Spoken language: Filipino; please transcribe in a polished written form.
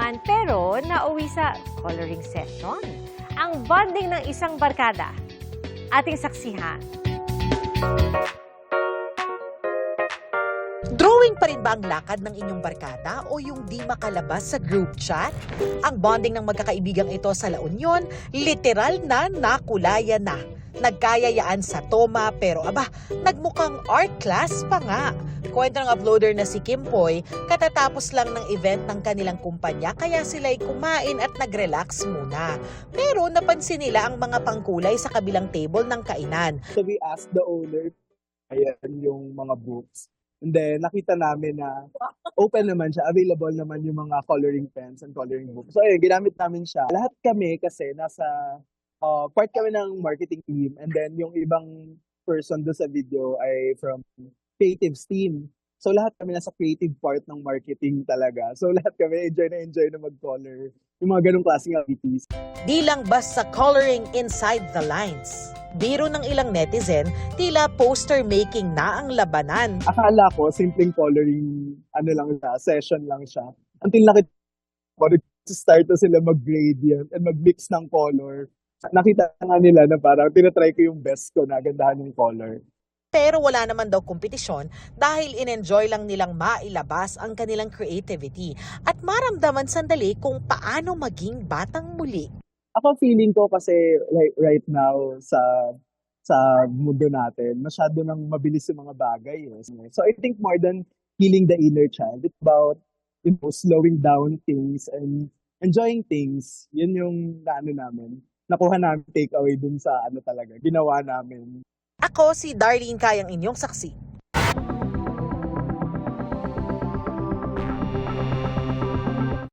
lamangan pero nauwi sa coloring session. Ang bonding ng isang barkada. Ating saksihan. Drawing pa rin ba ang lakad ng inyong barkada o yung di makalabas sa group chat? Ang bonding ng magkakaibigang ito sa La Union, literal na nakulayan na. Nagkayayaan sa toma pero nagmukhang art class pa nga. Kwento ng uploader na si Kim Poy, katatapos lang ng event ng kanilang kumpanya kaya sila'y kumain at nag-relax muna. Pero napansin nila ang mga pangkulay sa kabilang table ng kainan. So we asked the owner, ayan yung mga books. And then nakita namin na open naman siya, available naman yung mga coloring pens and coloring books. So ayun, ginamit namin siya. Lahat kami kasi nasa part kami ng marketing team and then yung ibang person doon sa video ay from creatives team. So lahat kami nasa creative part ng marketing talaga. So lahat kami enjoy na mag-color. Yung mga ganong klaseng activities. Di lang basta coloring inside the lines. Biro ng ilang netizen, tila poster making na ang labanan. Akala ko simpleng coloring lang siya, session lang siya. Until nakita ko, start na sila mag-gradient and mag-mix ng color. Nakita nga nila na parang tinatry ko yung best ko na gandahan ng color. Pero wala naman daw kompetisyon dahil in-enjoy lang nilang mailabas ang kanilang creativity at maramdaman sandali kung paano maging batang muli. Ako feeling ko kasi like right now sa mundo natin, masyado nang mabilis yung mga bagay. So I think more than healing the inner child, it's about slowing down things and enjoying things. Yun yung namin. Nakuha namin take away dun sa talaga, ginawa namin. Ako si Darlene Kayang inyong saksi.